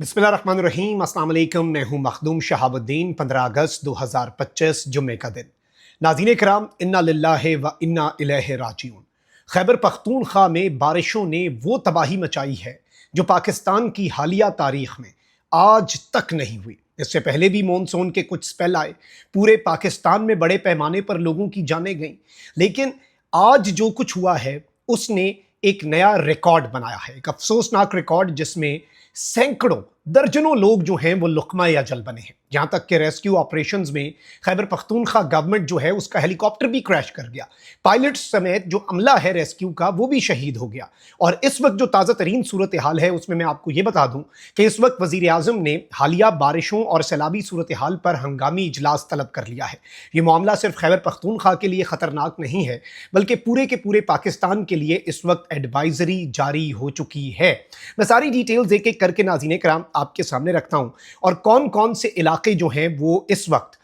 बिस्मिल्लाहिर्रहमानिर्रहीम, अस्सलाम वालेकुम। मैं हूं मखदूम शहाबुद्दीन। 15 अगस्त 2025 जुम्मे का दिन। नाज़रीन कराम, इन्ना लिल्लाहि व इन्ना इलैहि राजिऊन। खैबर पख्तूनख्वा में बारिशों ने वो तबाही मचाई है जो पाकिस्तान की हालिया तारीख में आज तक नहीं हुई। इससे पहले भी मॉनसून के कुछ स्पेल आए, पूरे पाकिस्तान में बड़े पैमाने पर लोगों की जानें गईं, लेकिन आज जो कुछ हुआ है उसने एक नया रिकॉर्ड बनाया है, एक अफसोसनाक रिकॉर्ड जिसमें सैकड़ों दर्जनों लोग जो हैं वो लुकमा अजल बने हैं। यहां तक कि रेस्क्यू ऑपरेशंस में खैबर पख्तूनख्वा गवर्नमेंट जो है उसका हेलीकॉप्टर भी क्रैश कर गया, पायलट समेत जो अमला है रेस्क्यू का वो भी शहीद हो गया। और इस वक्त जो ताज़ा तरीन सूरत हाल है उसमें मैं आपको ये बता दूं कि इस वक्त वजीर आजम ने हालिया बारिशों और सैलाबी सूरत हाल पर हंगामी इजलास तलब कर लिया है। ये मामला सिर्फ खैबर पख्तूनख्वा के लिए खतरनाक नहीं है, बल्कि पूरे के पूरे पाकिस्तान के लिए इस वक्त एडवाइजरी जारी हो चुकी है। मैं सारी डिटेल्स एक एक करके नाज़रीन कराम आपके सामने रखता हूं और कौन कौन से इलाके जो हैं वो इस वक्त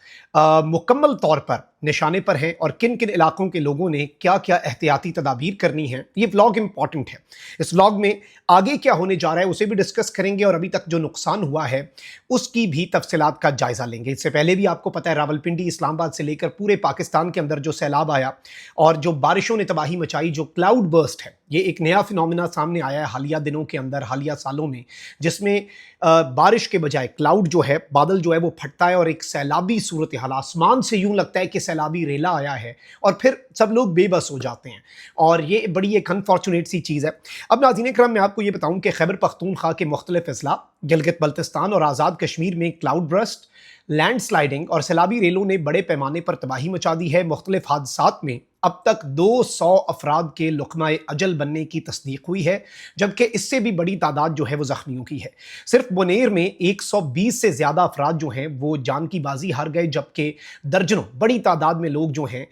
मुकम्मल तौर पर निशाने पर हैं और किन किन इलाकों के लोगों ने क्या क्या एहतियाती तदाबीर करनी है। ये व्लॉग इंपॉर्टेंट है। इस व्लॉग में आगे क्या होने जा रहा है उसे भी डिस्कस करेंगे और अभी तक जो नुकसान हुआ है उसकी भी तफसीलात का जायजा लेंगे। इससे पहले भी आपको पता है रावलपिंडी, इस्लामाबाद से लेकर पूरे पाकिस्तान के अंदर जो सैलाब आया और जो बारिशों ने तबाही मचाई, जो क्लाउड बर्स्ट है, ये एक नया फिनोमिना सामने आया है हालिया दिनों के अंदर, हालिया सालों में, जिसमें बारिश के बजाय क्लाउड जो है, बादल जो है वो फटता है और एक सैलाबी सूरत हाल, आसमान से यूं लगता है कि सैलाबी रेला आया है और फिर सब लोग बेबस हो जाते हैं और ये बड़ी एक अनफॉर्चुनेट सी चीज़ है। अब नाज़रीन करम मैं आपको ये बताऊं कि खैबर पख्तूनख्वा के मुख्तलिफ अजला, गिलगित बल्तिस्तान और आज़ाद कश्मीर में क्लाउड बर्स्ट, लैंड स्लाइडिंग और सैलाबी रेलों ने बड़े पैमाने पर तबाही मचा दी है। मुख्तलिफ हादसात में अब तक 200 अफराद के लुकमा अजल बनने की तस्दीक हुई है, जबकि इससे भी बड़ी तादाद जो है वो जख्मियों की है। सिर्फ बुनेर में 120 से ज़्यादा अफराद जो हैं वो जान की बाजी हार गए, जबकि दर्जनों बड़ी तादाद में लोग जो हैं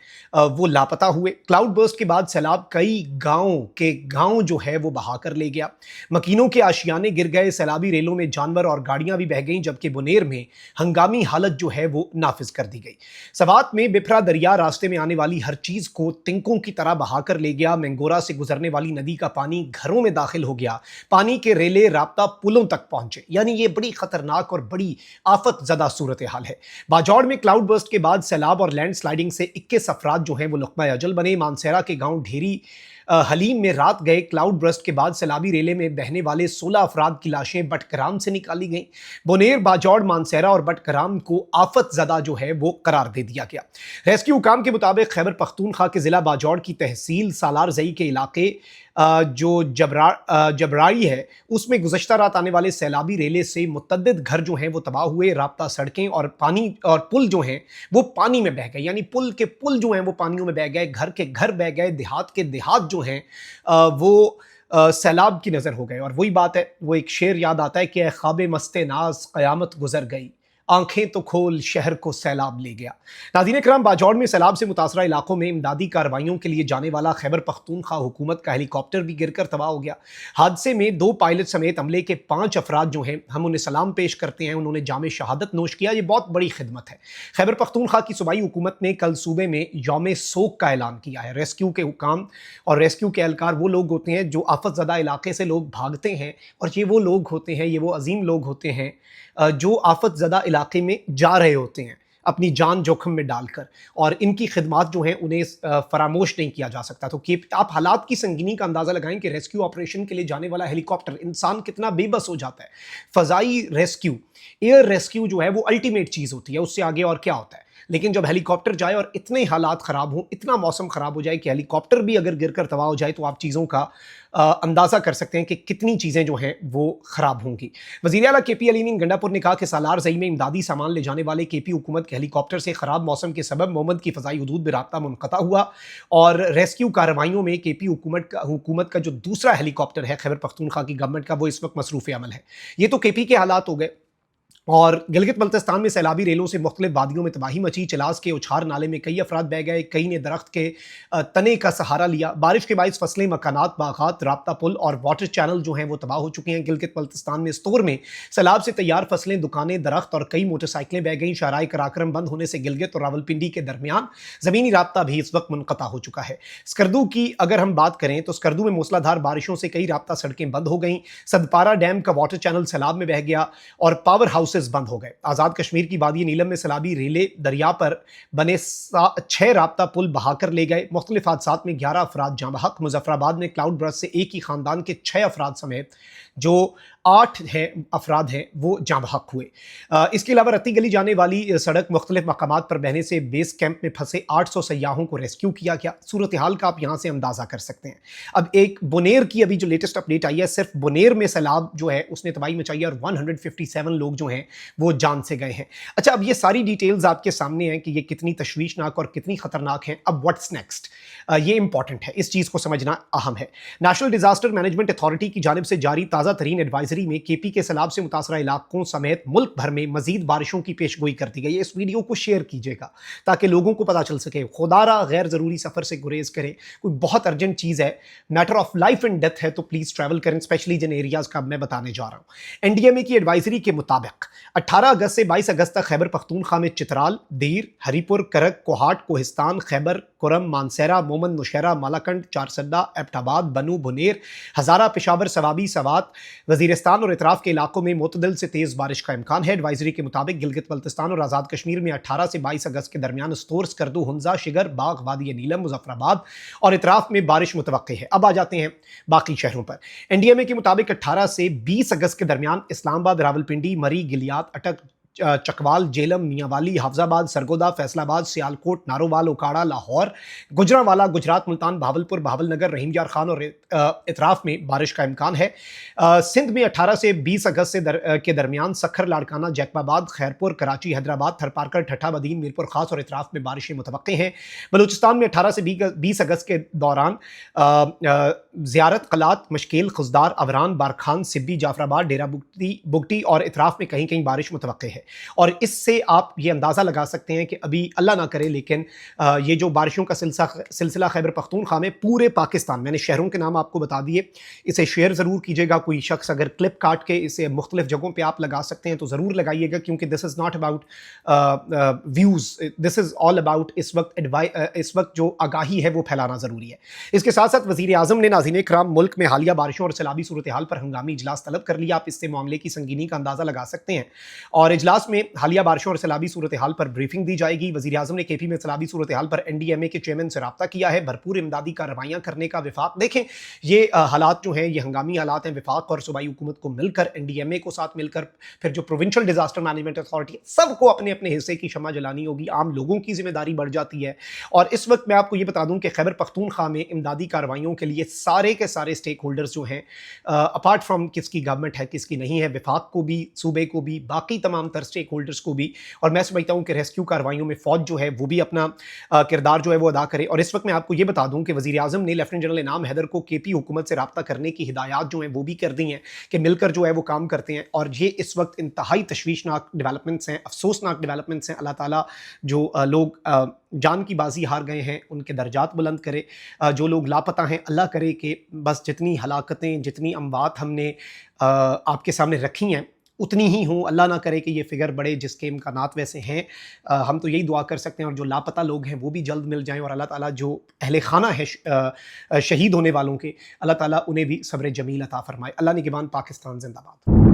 वो लापता हुए। क्लाउड बर्स्ट के बाद सैलाब कई गाँव जो है वो बहा कर ले गया, मकीनों के आशियाने गिर गए, सैलाबी रेलों में जानवर और गाड़ियाँ भी बह गईं, जबकि बुनेर में हंगामी हालत जो है वो नाफिज कर दी गई। सवात में बिफरा दरिया रास्ते में आने वाली हर चीज़ को तिनकों की तरह बहाकर ले गया। मैंगोरा से गुजरने वाली नदी का पानी घरों में दाखिल हो गया, पानी के रेले राब्ता पुलों तक पहुंचे। यानी ये बड़ी खतरनाक और बड़ी आफत ज़दा सूरत हाल है। बाजौड़ में क्लाउड बर्स्ट के बाद सैलाब और लैंड स्लाइडिंग से 21 अफराद जो हैं वो लुकमा अजल बने। मानसेरा के गांव ढेरी हलीम में रात गए क्लाउड बर्स्ट के बाद सैलाबी रेले में बहने वाले 16 अफराद की लाशें बटकराम से निकाली गईं। बुनेर, बाजौड़, मानसेरा और बटकराम को आफत ज़दा जो है वो करार दे दिया गया। रेस्क्यू हुकाम के मुताबिक खैबर पख्तूनख्वा के ज़िला बाजौड़ की तहसील सालार ज़ई के इलाके जो जबराई है उसमें गुज़श्ता रात आने वाले सैलाबी रेले से मुतअद्दिद घर जो हैं वो तबाह हुए। राब्ता सड़कें और पानी और पुल जो हैं वो पानी में बह गए, यानी पुल के पुल जो हैं वो पानियों में बह गए, घर के घर बह गए, देहात के देहात जो हैं वो सैलाब की नज़र हो गए। और वही बात है, वो एक शेर याद आता है कि ए ख्वाबे मस्ते नाज क़यामत गुजर गई, आंखें तो खोल शहर को सैलाब ले गया। नाज़रीन करम, बाजौड़ में सैलाब से मुतासरा इलाकों में इमदादी कार्रवाइयों के लिए जाने वाला खैबर पख्तूनख्वा हुकूमत का हेलीकॉप्टर भी गिरकर तबाह हो गया। हादसे में 2 पायलट समेत अमले के 5 अफराद जो हैं, हम उन्हें सलाम पेश करते हैं, उन्होंने जामे शहादत नोश किया। ये बहुत बड़ी खिदमत है। खैबर पख्तूनख्वा की सूबाई हुकूमत ने कल सूबे में यौम सोग का ऐलान किया है। रेस्क्यू के हुकाम और रेस्क्यू के एहलकार वो लोग होते हैं जो आफत ज़दा इलाके से लोग भागते हैं, और ये वो लोग होते हैं, ये वो अजीम लोग होते हैं जो आफत ज़दा इलाके में जा रहे होते हैं अपनी जान जोखम में डालकर, और इनकी खिदमात जो हैं उन्हें फरामोश नहीं किया जा सकता। तो कि आप हालात की संगीनी का अंदाज़ा लगाएं कि रेस्क्यू ऑपरेशन के लिए जाने वाला हेलीकॉप्टर, इंसान कितना बेबस हो जाता है। फ़ज़ाई रेस्क्यू, एयर रेस्क्यू जो है वो अल्टीमेट चीज़ होती है, उससे आगे और क्या होता है। लेकिन जब हेलीकॉप्टर जाए और इतने हालात ख़राब हों, इतना मौसम ख़राब हो जाए कि हेलीकॉप्टर भी अगर गिरकर तबाह हो जाए, तो आप चीज़ों का अंदाज़ा कर सकते हैं कि कितनी चीज़ें जो हैं वो ख़राब होंगी। वज़ीर आला KP अली मीन गंडापुर ने कहा कि सालार ज़ई में इमदादी सामान ले जाने वाले KP हुकूमत के हेलीकॉप्टर से ख़राब मौसम के सबब मोमंद की फ़ज़ाई हदूद में राब्ता मुनक़ता हुआ और रेस्क्यू कार्रवाइयों में KP हुकूमत का जो दूसरा हेलीकॉप्टर है खैबर पख्तूनख्वा की गवर्नमेंट का, वो इस वक्त मसरूफ़ अमल है। ये तो KP के हालात हो गए। और गिलगित बल्तिस्तान में सैलाबी रेलों से मुख्तलिफ वादियों में तबाही मची। चलास के उछार नाले में कई अफराद बह गए, कई ने दरख्त के तने का सहारा लिया। बारिश के बाइस फसलें, मकानात, बागात, राब्ता पुल और वाटर चैनल जो हैं वो तबाह हो चुके हैं। गिलगित बल्तिस्तान में स्टोर में सैलाब से तैयार फसलें, दुकानें, दरख्त और कई मोटरसाइकिलें बह गईं। शाहराह कराक्रम बंद होने से गिलगित और रावलपिंडी के दरमियान ज़मीनी राब्ता भी इस वक्त मुनक़ता हो चुका है। स्कर्दू की अगर हम बात करें तो स्कर्दू में मूसलाधार बारिशों से कई राब्ता सड़कें बंद हो गईं। सदपारा डैम का वाटर चैनल सैलाब में बह गया और पावर हाउसेज बंद हो गए। आज़ाद कश्मीर की वादी नीलम में सैलाबी रेले दरिया पर बने 6 राब्ता पुल बहाकर ले गए। मुख्तलिफ हादसात में 11 अफराद जाँ बहक। मुजफ्फराबाद में क्लाउड बर्स्ट से एक ही खानदान के 6 अफराद समेत जो 8 अफराद हैं वो जाँ बहक हुए। इसके अलावा रत्ती गली जाने वाली सड़क मुख्तलिफ मकामात पर बहने से बेस कैंप में फंसे 800 सयाहों को रेस्क्यू किया गया। सूरत हाल का आप यहाँ से अंदाज़ा कर सकते हैं। अब एक बुनेर की अभी जो लेटेस्ट अपडेट आई है, सिर्फ बुनेर में सैलाब जो है उसने तबाही मचाई है और 157 लोग जो हैं वो जान से गए हैं। अच्छा, अब ये सारी डिटेल्स आपके सामने हैं कि ये कितनी तशवीशनाक और कितनी खतरनाक हैं। अब व्हाट्स नेक्स्ट, ये इंपॉर्टेंट है, इस चीज़ को समझना अहम है। नेशनल डिजास्टर मैनेजमेंट अथॉरिटी की जानिब से जारी ताज़ा तरीन एडवाइजरी में केपी के सैलाब से मुतासरा इलाकों समेत मुल्क भर में मजीद बारिशों की पेशगोई कर दी गई है। इस वीडियो को शेयर कीजिएगा ताकि लोगों को पता चल सके। खुदारा गैर ज़रूरी सफ़र से गुरेज करें, कोई बहुत अर्जेंट चीज़ है, matter of life and death है तो प्लीज़ ट्रैवल करें, स्पेशली जिन एरियाज़ का मैं बताने जा रहा हूँ। एनडीएमए की एडवाइजरी के मुताबिक 18 अगस्त से 22 अगस्त तक खैबर पख्तूनख्वा में चित्राल, दीर, हरीपुर, करक, कोहाट, कोहिस्तान, खैबर, कुरम, मानसेरा, मोमन, नौशहरा, मालाकंड, चारसद्दा, एबटाबाद, बनू, बुनेर, हज़ारा, पेशावर, सवाबी, सवात, वज़ीरिस्तान और इतराफ़ के इलाकों में मुतदिल से तेज़ बारिश का इम्कान है। एडवाइजरी के मुताबिक गिलगित बल्तिस्तान और आज़ाद कश्मीर में 18 से 22 अगस्त के दरमियान स्टोर, स्कर्दू, हुंजा, शिगर, बाग, वादी नीलम, मुजफ्फराबाद और इतराफ़ में बारिश मुतवक्की है। अब आ जाते हैं बाकी शहरों पर। एनडीएमए के मुताबिक 18 से 20 अगस्त के दरमियान इस्लामाबाद, रावलपिंडी, मरी, गिलियात, अटक, चकवाल, जेलम, मियांवाली, हाफजाबाद, सरगोदा, फैसलाबाद, सियालकोट, नारोवाल, ओकाड़ा, लाहौर, गुजरांवाला, गुजरात, मुल्तान, बहावलपुर, बहावलनगर, रहीम यार खान और इतराफ़ में बारिश का इम्कान है। सिंध में 18 से 20 अगस्त के दरमियान सखर, लाड़काना, जैकबाबाद, खैरपुर, कराची, हैदराबाद, थरपारकर, ठट्ठा, बदीन, मीरपुर खास और इतराफ़ में बारिशें मुतवक्की हैं। बलूचिस्तान में 18 से 20 अगस्त के दौरान ज़ियारत, कलात, मशकेल, खुजदार, अवरान, बारखान, सिब्बी, जाफराबाद, डेरा बुगटी और इतराफ़ में कहीं कहीं बारिश मुतवक्की है। और इससे आप ये अंदाज़ा लगा सकते हैं कि अभी अल्लाह ना करे लेकिन ये जो बारिशों का सिलसिला खैबर पख्तूनख्वा में पूरे पाकिस्तान, मैंने शहरों के नाम आपको बता दिए, इसे शेयर ज़रूर कीजिएगा। कोई शख्स अगर क्लिप काट के इसे मुख्तलिफ जगहों पे आप लगा सकते हैं तो ज़रूर लगाइएगा, क्योंकि this is not about views, this is all about इस वक्त जो आगाही है वो फैलाना ज़रूरी है। इसके साथ साथ वज़ीर आज़म ने नाज़रीन इकराम मुल्क में हालिया बारिशों और सैलाबी सूरत हाल पर हंगामी इजलास तलब कर लिया। आप इससे मामले की संगीनी का अंदाज़ा लगा सकते हैं। और इजलास में हालिया बारिशों और सैलाबी सूरत हाल पर ब्रीफिंग दी जाएगी। वज़ीर आज़म ने केपी में सैलाबी सूरत हाल पर एनडीएमए के चेयरमैन से रब्ता किया है। भरपूर इमदादी कार्रवाइयाँ करने का विफाक, देखें ये हालात जो हैं ये हंगामी हालात हैं। विफाक और सूबाई हुकूमत को मिलकर, एनडीएमए को साथ मिलकर, फिर जो प्रोविंशियल डिजास्टर मैनेजमेंट अथॉरिटी, सबको अपने अपने हिस्से की शम्मा जलानी होगी। आम लोगों की जिम्मेदारी बढ़ जाती है। और इस वक्त मैं आपको ये बता दूं कि खैबर पख्तूनख्वा में इमदादी कार्रवाइयों के लिए सारे के सारे स्टेक होल्डर्स जो हैं, अपार्ट फ्राम किसकी गवर्नमेंट है किसकी नहीं है, विफाक को भी, सूबे को भी, बाकी तमाम तर स्टेक होल्डर्स को भी, और मैं समझता हूं कि रेस्क्यू कार्रवाइयों में फौज जो है वो भी अपना किरदार जो है वो अदा करे। और इस वक्त मैं आपको ये बता दूं कि वज़ीर आज़म ने लेफ्टिनेंट जनरल इनाम हैदर को केपी हुकूमत से रब्ता करने की हिदायत जो है वो भी कर दी हैं कि मिलकर जो है वो काम करते हैं। और ये इस वक्त इंतहाई तशवीशनाक डेवलपमेंट्स हैं, अफसोसनाक डेवलपमेंट्स हैं। अल्लाह ताला जो लोग जान की बाजी हार गए हैं उनके दर्जात बुलंद करे। जो लोग लापता हैं, अल्लाह करे कि बस जितनी हलाकतें, जितनी अमवात हमने आपके सामने रखी हैं उतनी ही हों। अल्लाह ना करे कि ये फ़िगर बढ़े, जिसके इम्कानात वैसे हैं। हम तो यही दुआ कर सकते हैं। और जो लापता लोग हैं वो भी जल्द मिल जाएं। और अल्लाह ताला जो अहले खाना है शहीद होने वालों के, अल्लाह ताला उन्हें भी सब्र जमील अता फरमाए। अल्लाह निगहबान, पाकिस्तान जिंदाबाद।